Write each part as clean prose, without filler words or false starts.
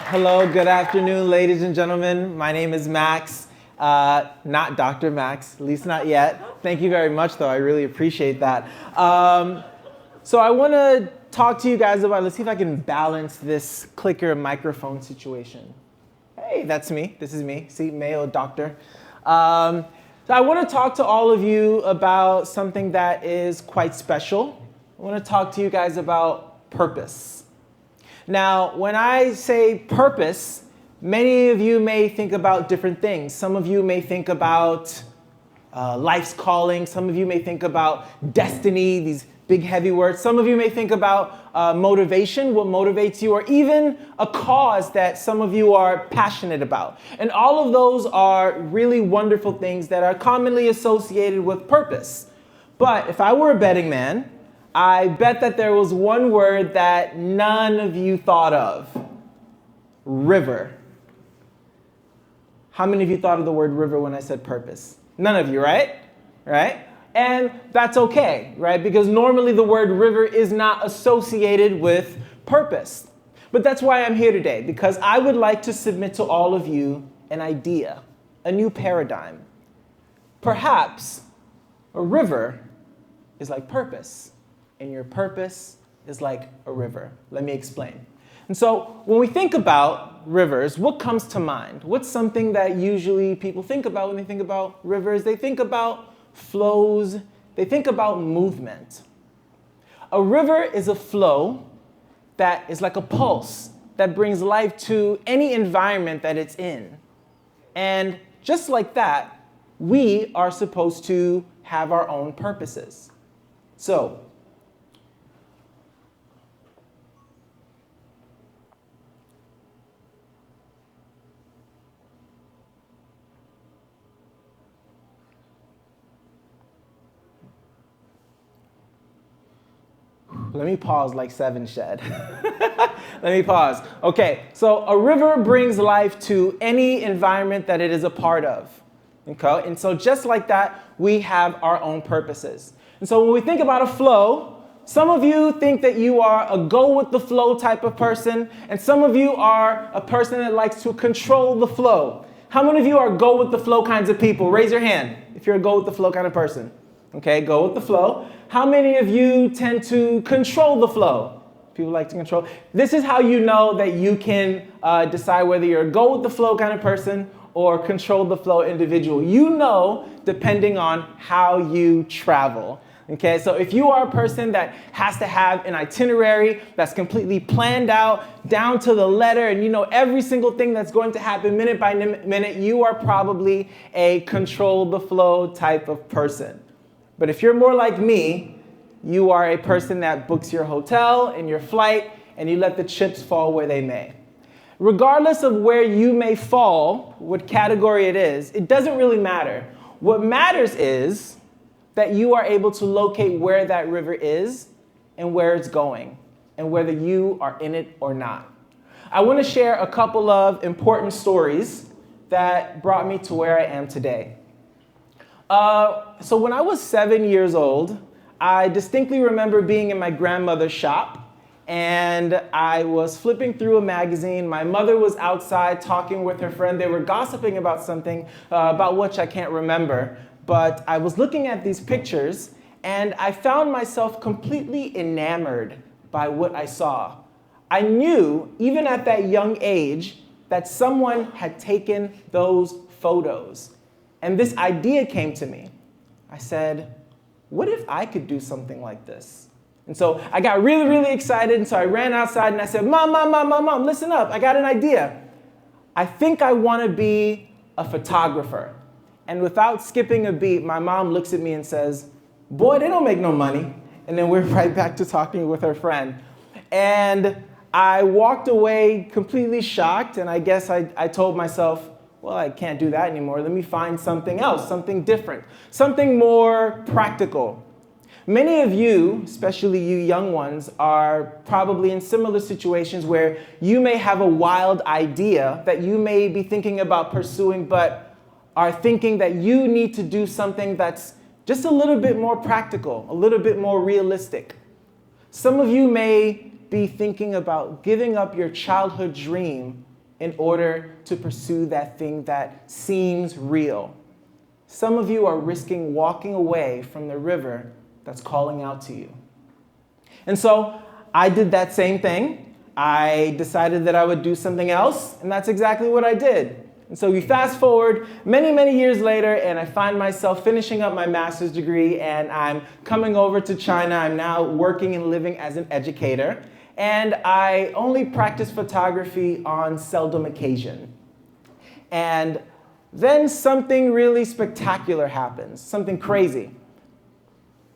Hello, good afternoon, ladies and gentlemen. My name is Max, not Dr. Max, at least not yet. Thank you very much, though. I really appreciate that. So I want to talk to you guys about, let's see if I can balance this clicker microphone situation. Hey, that's me. This is me. See, Mayo Doctor. So I want to talk to all of you about something that is quite special. I want to talk to you guys about purpose. Now, when I say purpose, many of you may think about different things. Some of you may think about life's calling. Some of you may think about destiny, these big heavy words. Some of you may think about motivation, what motivates you, or even a cause that some of you are passionate about. And all of those are really wonderful things that are commonly associated with purpose. But if I were a betting man, I bet that there was one word that none of you thought of. River. How many of you thought of the word river when I said purpose? None of you, right? Right? And that's okay, right? Because normally the word river is not associated with purpose. But that's why I'm here today, because I would like to submit to all of you an idea, a new paradigm. Perhaps a river is like purpose, and your purpose is like a river. Let me explain. And so when we think about rivers, what comes to mind? What's something that usually people think about when they think about rivers? They think about flows. They think about movement. A river is a flow that is like a pulse that brings life to any environment that it's in. And just like that, we are supposed to have our own purposes. So, let me pause like Seven Shed. Let me pause. Okay, so a river brings life to any environment that it is a part of. Okay, and so just like that, we have our own purposes. And so when we think about a flow, some of you think that you are a go-with-the-flow type of person, and some of you are a person that likes to control the flow. How many of you are go-with-the-flow kinds of people? Raise your hand if you're a go-with-the-flow kind of person. Okay, go with the flow. How many of you tend to control the flow? People like to control. This is how you know that you can decide whether you're a go with the flow kind of person or control the flow individual. You know, depending on how you travel. Okay, so if you are a person that has to have an itinerary that's completely planned out down to the letter, and you know every single thing that's going to happen minute by minute, you are probably a control the flow type of person. But if you're more like me, you are a person that books your hotel and your flight, and you let the chips fall where they may. Regardless of where you may fall, what category it is, it doesn't really matter. What matters is that you are able to locate where that river is and where it's going, and whether you are in it or not. I want to share a couple of important stories that brought me to where I am today. So when I was 7 years old, I distinctly remember being in my grandmother's shop, and I was flipping through a magazine. My mother was outside talking with her friend. They were gossiping about something about which I can't remember, but I was looking at these pictures, and I found myself completely enamored by what I saw. I knew, even at that young age, that someone had taken those photos. And this idea came to me. I said, what if I could do something like this? And so I got really, really excited, and so I ran outside and I said, Mom, listen up, I got an idea. I think I want to be a photographer. And without skipping a beat, my mom looks at me and says, boy, they don't make no money. And then we're right back to talking with her friend. And I walked away completely shocked, and I guess I told myself, well, I can't do that anymore. Let me find something else, something different, something more practical. Many of you, especially you young ones, are probably in similar situations where you may have a wild idea that you may be thinking about pursuing, but are thinking that you need to do something that's just a little bit more practical, a little bit more realistic. Some of you may be thinking about giving up your childhood dream in order to pursue that thing that seems real. Some of you are risking walking away from the river that's calling out to you. And so I did that same thing. I decided that I would do something else, and that's exactly what I did. And so we fast forward many, many years later, and I find myself finishing up my master's degree, and I'm coming over to China. I'm now working and living as an educator, and I only practice photography on seldom occasion. And then something really spectacular happens, something crazy.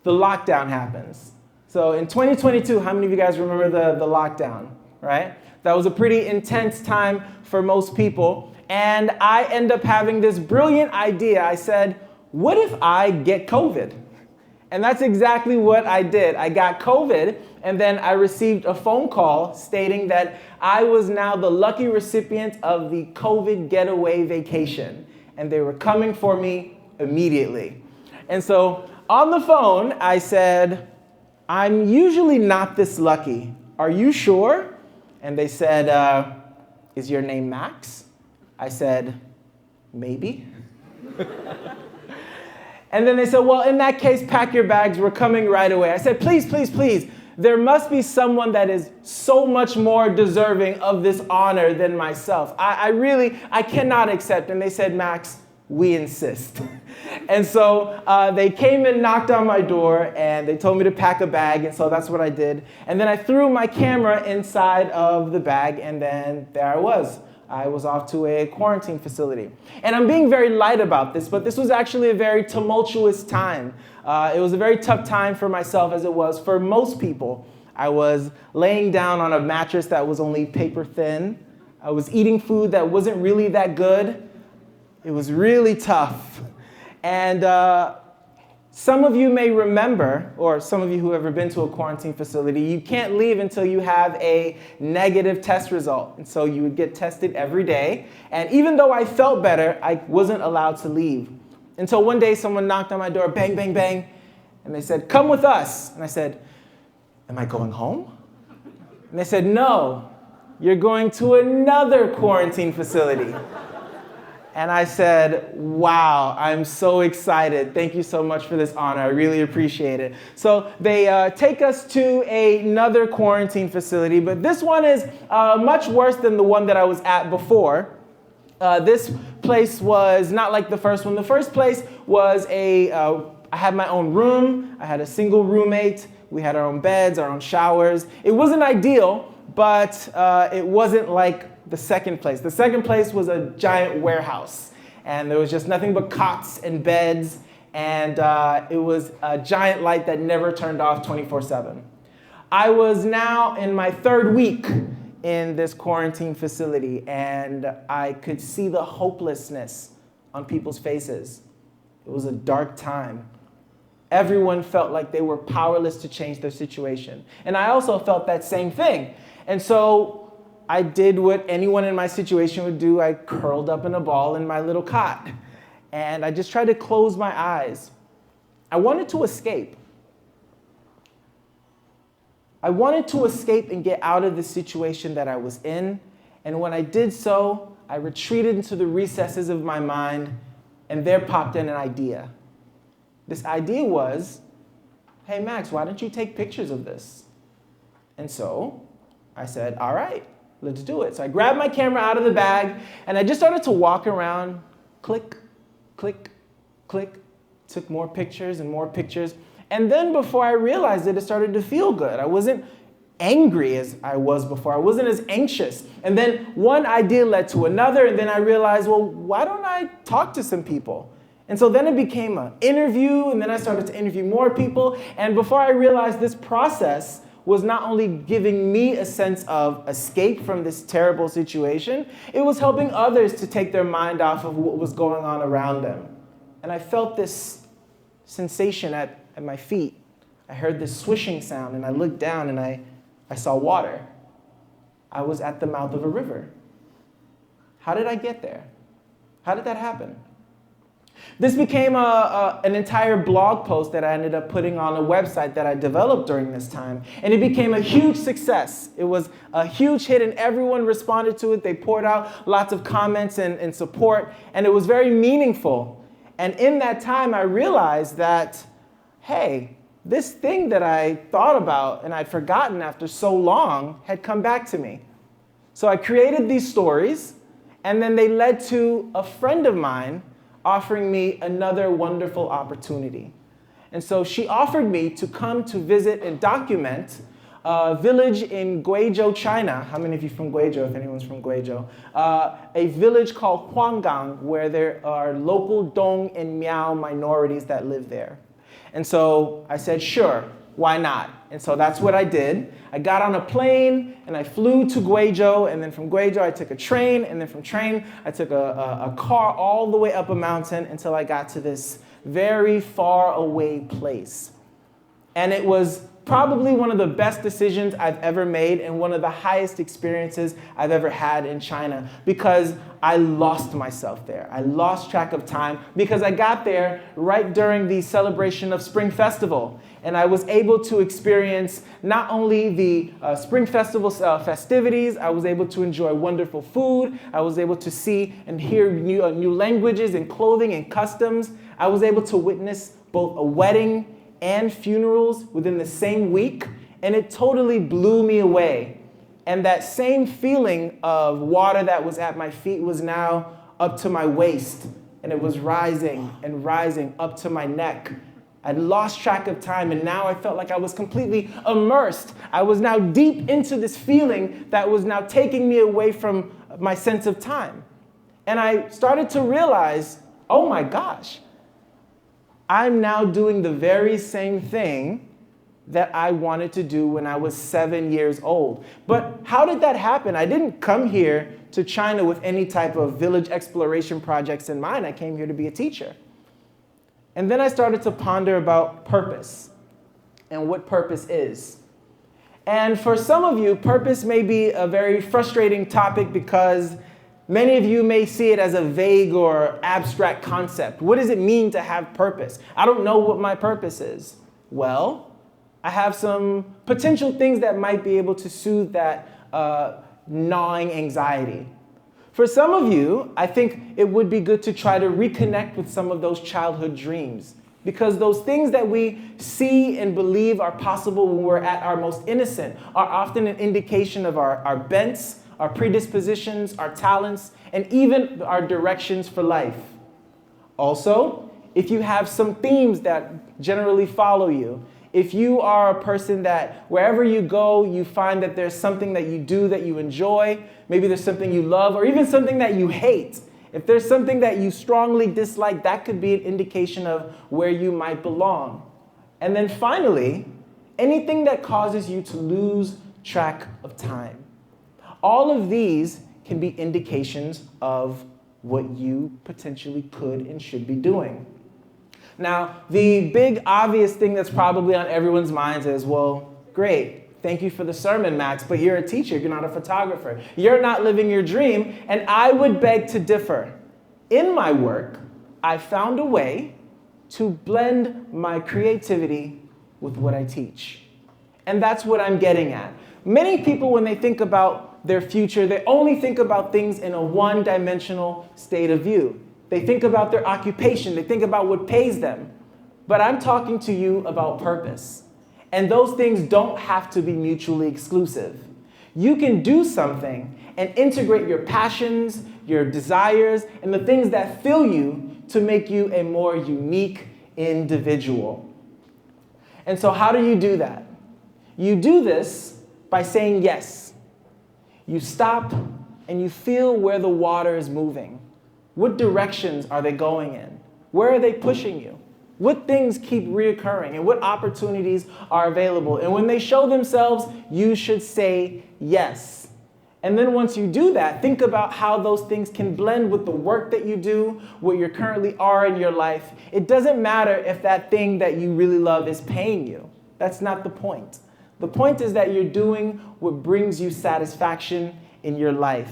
The lockdown happens. So in 2022, how many of you guys remember the lockdown, right? That was a pretty intense time for most people. And I end up having this brilliant idea. I said, what if I get COVID? And that's exactly what I did. I got COVID, and then I received a phone call stating that I was now the lucky recipient of the COVID getaway vacation. And they were coming for me immediately. And so on the phone, I said, I'm usually not this lucky. Are you sure? And they said, is your name Max? I said, maybe. And then they said, well, in that case, pack your bags. We're coming right away. I said, please, please, please. There must be someone that is so much more deserving of this honor than myself. I cannot accept. And they said, Max, we insist. And so they came and knocked on my door, and they told me to pack a bag, and so that's what I did. And then I threw my camera inside of the bag, and then there I was. I was off to a quarantine facility. And I'm being very light about this, but this was actually a very tumultuous time. It was a very tough time for myself, as it was for most people. I was laying down on a mattress that was only paper thin. I was eating food that wasn't really that good. It was really tough. And some of you may remember, or some of you who have ever been to a quarantine facility, you can't leave until you have a negative test result. And so you would get tested every day. And even though I felt better, I wasn't allowed to leave. Until one day someone knocked on my door, bang, bang, bang. And they said, come with us. And I said, am I going home? And they said, no, you're going to another quarantine facility. And I said, wow, I'm so excited. Thank you so much for this honor. I really appreciate it. So they take us to another quarantine facility, but this one is much worse than the one that I was at before. This place was not like the first one. The first place was I had my own room. I had a single roommate. We had our own beds, our own showers. It wasn't ideal, but it wasn't like the second place. The second place was a giant warehouse, and there was just nothing but cots and beds, and it was a giant light that never turned off 24/7. I was now in my third week in this quarantine facility, and I could see the hopelessness on people's faces. It was a dark time. Everyone felt like they were powerless to change their situation. And I also felt that same thing. And so I did what anyone in my situation would do. I curled up in a ball in my little cot, and I just tried to close my eyes. I wanted to escape. I wanted to escape and get out of the situation that I was in, and when I did so, I retreated into the recesses of my mind, and there popped in an idea. This idea was, hey, Max, why don't you take pictures of this? And so I said, all right. Let's do it. So I grabbed my camera out of the bag, and I just started to walk around, click, click, click, took more pictures and more pictures. And then before I realized it, it started to feel good. I wasn't angry as I was before. I wasn't as anxious. And then one idea led to another, and then I realized, well, why don't I talk to some people? And so then it became an interview, and then I started to interview more people. And before I realized, this process was not only giving me a sense of escape from this terrible situation, it was helping others to take their mind off of what was going on around them. And I felt this sensation at my feet. I heard this swishing sound, and I looked down, and I saw water. I was at the mouth of a river. How did I get there? How did that happen? This became an entire blog post that I ended up putting on a website that I developed during this time. And it became a huge success. It was a huge hit and everyone responded to it. They poured out lots of comments and support, and it was very meaningful. And in that time, I realized that, hey, this thing that I thought about and I'd forgotten after so long had come back to me. So I created these stories, and then they led to a friend of mine offering me another wonderful opportunity. And so she offered me to come to visit and document a village in Guizhou, China. How many of you from Guizhou, if anyone's from Guizhou? A village called Huanggang, where there are local Dong and Miao minorities that live there. And so I said, sure, why not? And so that's what I did. I got on a plane and I flew to Guizhou, and then from Guizhou I took a train, and then from train I took a car all the way up a mountain until I got to this very far away place. And it was probably one of the best decisions I've ever made and one of the highest experiences I've ever had in China, because I lost myself there. I lost track of time because I got there right during the celebration of Spring Festival. And I was able to experience not only the Spring Festival festivities, I was able to enjoy wonderful food, I was able to see and hear new languages and clothing and customs. I was able to witness both a wedding and funerals within the same week, and it totally blew me away. And that same feeling of water that was at my feet was now up to my waist, and it was rising and rising up to my neck. I'd lost track of time, and now I felt like I was completely immersed. I was now deep into this feeling that was now taking me away from my sense of time. And I started to realize, oh my gosh, I'm now doing the very same thing that I wanted to do when I was 7 years old. But how did that happen? I didn't come here to China with any type of village exploration projects in mind. I came here to be a teacher. And then I started to ponder about purpose and what purpose is. And for some of you, purpose may be a very frustrating topic because many of you may see it as a vague or abstract concept. What does it mean to have purpose? I don't know what my purpose is. Well, I have some potential things that might be able to soothe that gnawing anxiety. For some of you, I think it would be good to try to reconnect with some of those childhood dreams, because those things that we see and believe are possible when we're at our most innocent are often an indication of our bents, our predispositions, our talents, and even our directions for life. Also, if you have some themes that generally follow you, if you are a person that wherever you go, you find that there's something that you do that you enjoy, maybe there's something you love, or even something that you hate. If there's something that you strongly dislike, that could be an indication of where you might belong. And then finally, anything that causes you to lose track of time. All of these can be indications of what you potentially could and should be doing. Now, the big obvious thing that's probably on everyone's minds is, well, great, thank you for the sermon, Max, but you're a teacher, you're not a photographer. You're not living your dream, and I would beg to differ. In my work, I found a way to blend my creativity with what I teach. And that's what I'm getting at. Many people, when they think about their future, they only think about things in a one-dimensional state of view. They think about their occupation, they think about what pays them. But I'm talking to you about purpose. And those things don't have to be mutually exclusive. You can do something and integrate your passions, your desires, and the things that fill you to make you a more unique individual. And so how do you do that? You do this by saying yes. You stop and you feel where the water is moving. What directions are they going in? Where are they pushing you? What things keep reoccurring and what opportunities are available? And when they show themselves, you should say yes. And then once you do that, think about how those things can blend with the work that you do, what you currently are in your life. It doesn't matter if that thing that you really love is paying you. That's not the point. The point is that you're doing what brings you satisfaction in your life.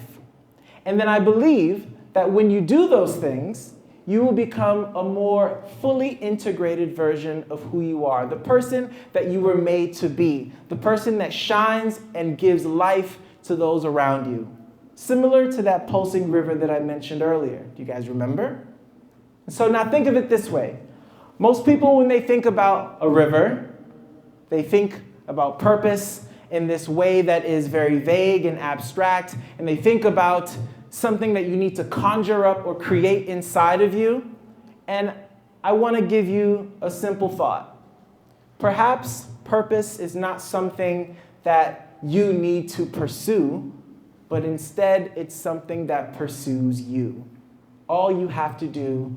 And then I believe that when you do those things, you will become a more fully integrated version of who you are, the person that you were made to be, the person that shines and gives life to those around you. Similar to that pulsing river that I mentioned earlier. Do you guys remember? So now think of it this way. Most people, when they think about a river, they think about purpose in this way that is very vague and abstract, and they think about something that you need to conjure up or create inside of you. And I want to give you a simple thought. Perhaps purpose is not something that you need to pursue, but instead it's something that pursues you. All you have to do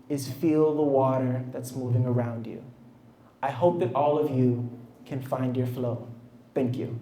is feel the water that's moving around you. I hope that all of you can find your flow. Thank you.